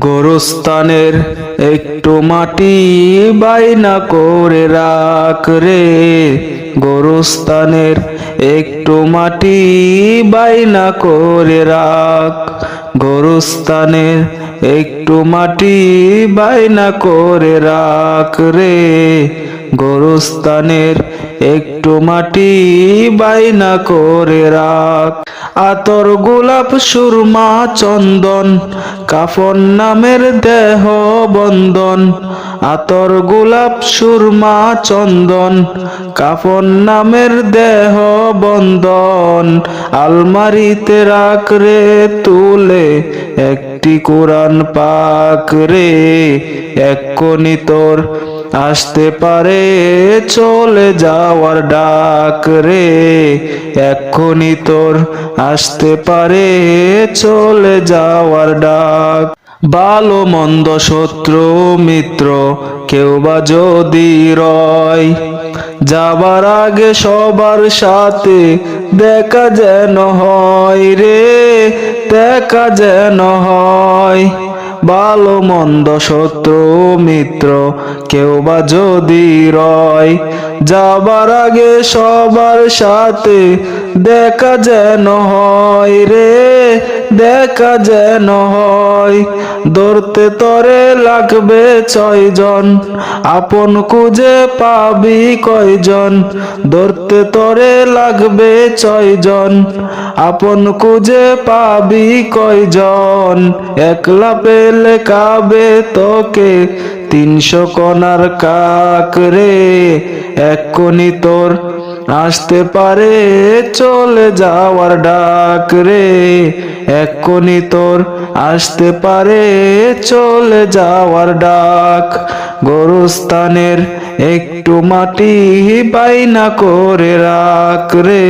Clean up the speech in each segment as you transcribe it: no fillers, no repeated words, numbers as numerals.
গোরস্থানের একটু মাটি বাইনা করে রাখ রে, গোরস্থানের একটু মাটি বাইনা করে রাখ, গোরস্থানের একটু মাটি বাইনা করে রাখ রে, গোরস্থানের একটু মাটি বাইনা করে রাখ। আতর গোলাপ সুরমা চন্দন কাফন নামের দেহ বন্ধন, আতর গোলাপ সুরমা চন্দন কাফন নামের দেহ বন্ধন, আলমারিতে রাখ রে তুলে একটি কোরআন পাক রে, এক্ষুনি তোর আসতে পারে চলে যাওয়ার ডাক রে, এক্ষুনি তোর আসতে পারে চলে যাওয়ার ডাক। ভালো মন্দ শত্রু মিত্র কেউ বা যদি রয়, যাবার আগে সবার সাথে দেখা যেন হয় রে, দেখা যেন হয়। ভালো মন্দ শত্রু মিত্র কেউ বা যদি রয়, যাবার আগে সবার সাথে দেখা যেন হয় রে, দেখা যেন হয়। ধরতে তরে লাগবে 6 জন, আপন খুঁজে পাবি কয়জন, ধরতে তরে লাগবে 6 জন, আপন খুঁজে পাবি কয়জন, একলা পেলে কাবে তোকে 300 কোণার কাক রে, এক্ষুনি তোর আসতে পারে চলে যাওয়ার ডাক রে, এক্ষুনি তোর আসতে পারে চলে যাওয়ার ডাক। গোরস্থানের একটু মাটি বাইনা করে রাখ রে,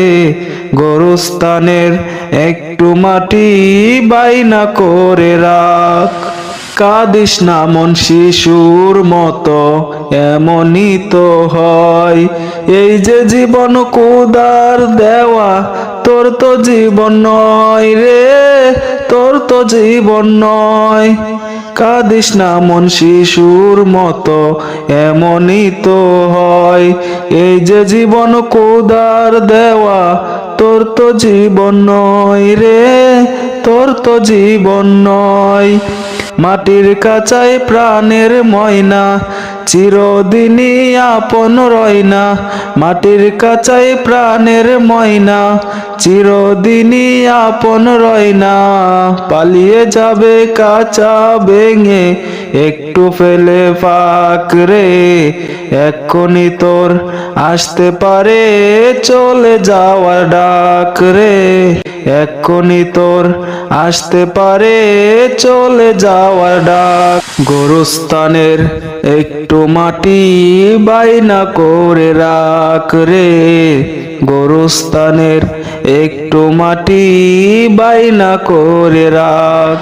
গোরস্থানের একটু মাটি বাইনা করে রাখ। কাঁদিস না মন শিশুর মতো এমনই তো হয়, এই যে জীবন খোদার দেওয়া তোর তো জীবন নয় রে, তোর তো জীবন নয়। কাঁদিস না মন শিশুর মতো এমনই তো হয়, এই যে জীবন খোদার দেওয়া তোর তো জীবন নয় রে, তোর তো জীবন নয়। মাটির কাচায় প্রাণের ময়না চিরদিনই আপন রয় না, মাটির কাচায় প্রাণের ময়না চিরদিনই আপন রয় না, পালিয়ে যাবে কাচা ভেঙে একটু ফেলে ফাঁক রে, এক্ষুনি তোর আসতে পারে চলে যাওয়ার ডাক রে, এক্ষুনি তোর আসতে পারে চলে যাওয়ার ডাক। গোরস্থানের একটু মাটি বাইনা করে রাখ রে, গোরস্থানের একটু মাটি বাইনা করে রাখ।